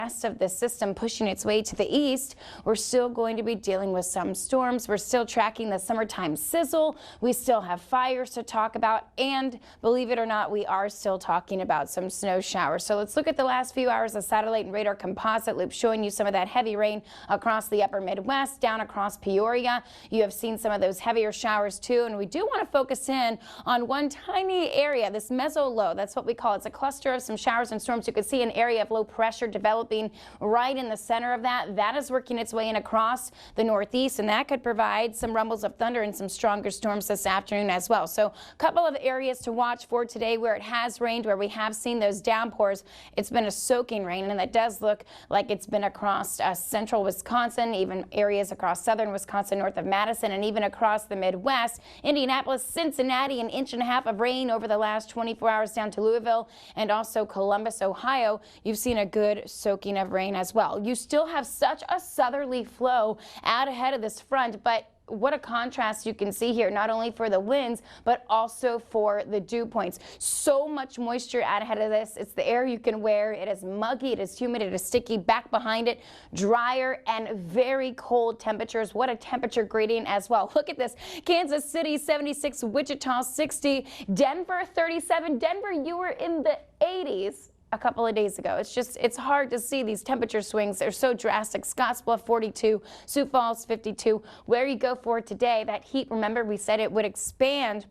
rest of the system pushing its way to the east, we're still going to be dealing with some storms. We're still tracking the summertime sizzle. We still have fires to talk about, and believe it or not, we are still talking about some snow showers. So let's look at the last few hours of satellite and radar composite loop showing you some of that heavy rain across the upper Midwest, down across Peoria. You have seen some of those heavier showers too, and we do want to focus in on one tiny area, this meso low. That's what we call it. It's a cluster of some showers and storms. You can see an area of low pressure developing right in the center of that. That is working its way in across the northeast, and that could provide some rumbles of thunder and some stronger storms this afternoon as well. So a couple of areas to watch for today where it has rained, where we have seen those downpours. It's been a soaking rain, and it does look like it's been across central Wisconsin, even areas across southern Wisconsin, north of Madison, and even across the Midwest. Indianapolis, Cincinnati, 1.5 inches of rain over the last 24 hours down to Louisville, and also Columbus, Ohio. You've seen a good soaking of rain as well. You still have such a southerly flow out ahead of this front, but what a contrast you can see here, not only for the winds, but also for the dew points. So much moisture out ahead of this. It's the air you can wear. It is muggy, it is humid, it is sticky. Back behind it, drier and very cold temperatures. What a temperature gradient as well. Look at this. Kansas City 76, Wichita 60, Denver 37. Denver, you were in the 80s a couple of days ago. It's hard to see these temperature swings. They're so drastic. Scottsbluff 42, Sioux Falls 52. Where you go for today, that heat, remember we said it would expand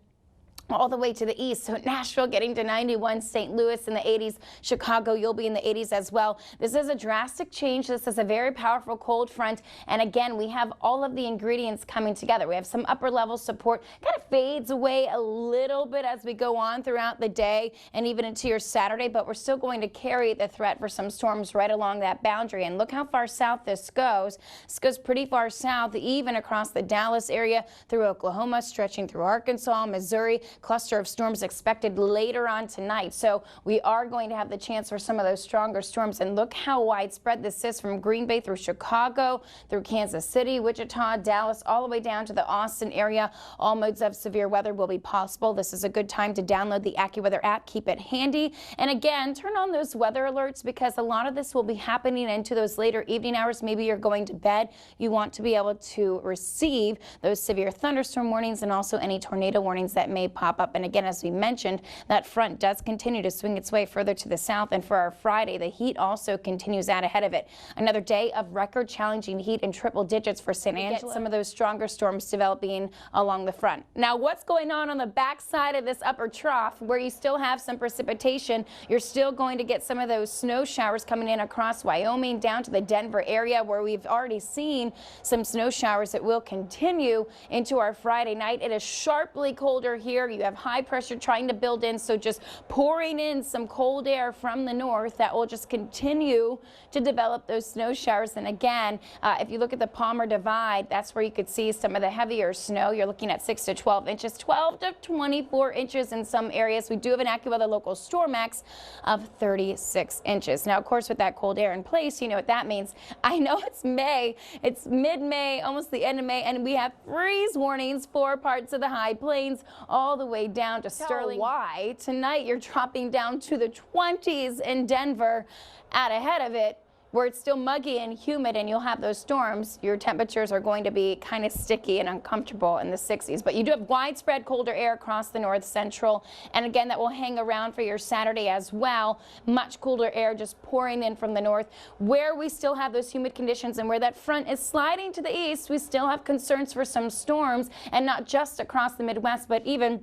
all the way to the east. So Nashville getting to 91, St. Louis in the 80s, Chicago, you'll be in the 80s as well. This is a drastic change. This is a very powerful cold front. And again, we have all of the ingredients coming together. We have some upper level support, kind of fades away a little bit as we go on throughout the day and even into your Saturday, but we're still going to carry the threat for some storms right along that boundary. And look how far south this goes. This goes pretty far south, even across the Dallas area, through Oklahoma, stretching through Arkansas, Missouri. Cluster of storms expected later on tonight. So we are going to have the chance for some of those stronger storms. And look how widespread this is from Green Bay through Chicago, through Kansas City, Wichita, Dallas, all the way down to the Austin area. All modes of severe weather will be possible. This is a good time to download the AccuWeather app. Keep it handy. And again, turn on those weather alerts because a lot of this will be happening into those later evening hours. Maybe you're going to bed. You want to be able to receive those severe thunderstorm warnings and also any tornado warnings that may pop up. And again, as we mentioned, that front does continue to swing its way further to the south. And for our Friday, the heat also continues out ahead of it. Another day of record challenging heat in triple digits for St. Angela. Some of those stronger storms developing along the front. Now, what's going on the back side of this upper trough where you still have some precipitation? You're still going to get some of those snow showers coming in across Wyoming down to the Denver area where we've already seen some snow showers that will continue into our Friday night. It is sharply colder here. You have high pressure trying to build in, so just pouring in some cold air from the north that will just continue to develop those snow showers. And again, if you look at the Palmer Divide, that's where you could see some of the heavier snow. You're looking at 6 to 12 inches, 12 to 24 inches in some areas. We do have an AccuWeather local storm max of 36 inches. Now, of course, with that cold air in place, you know what that means. I know it's May, it's mid-May, almost the end of May, and we have freeze warnings for parts of the high plains all the way down to Sterling. Why? Tonight you're dropping down to the 20s in Denver. Out ahead of it, where it's still muggy and humid and you'll have those storms, your temperatures are going to be kind of sticky and uncomfortable in the 60s. But you do have widespread colder air across the north central. And again, that will hang around for your Saturday as well. Much cooler air just pouring in from the north. Where we still have those humid conditions and where that front is sliding to the east, we still have concerns for some storms, and not just across the Midwest, but even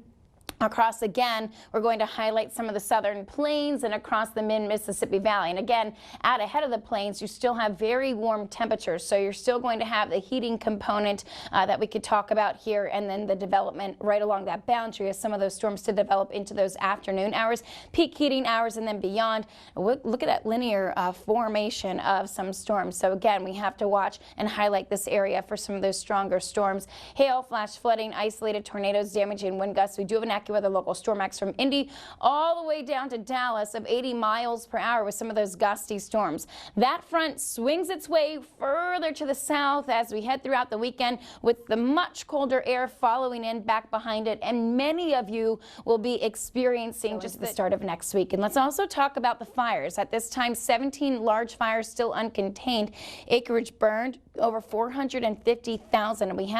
across. Again, we're going to highlight some of the southern plains and across the mid-Mississippi Valley. And again, out ahead of the plains, you still have very warm temperatures. So you're still going to have the heating component that we could talk about here, and then the development right along that boundary as some of those storms to develop into those afternoon hours, peak heating hours, and then beyond. Look at that linear formation of some storms. So again, we have to watch and highlight this area for some of those stronger storms. Hail, flash flooding, isolated tornadoes, damaging wind gusts. We do have an AccuWeather local storm max from Indy all the way down to Dallas of 80 miles per hour with some of those gusty storms. That front swings its way further to the south as we head throughout the weekend with the much colder air following in back behind it, and many of you will be experiencing just the start of next week. And let's also talk about the fires. At this time, 17 large fires still uncontained. Acreage burned over 450,000, and we have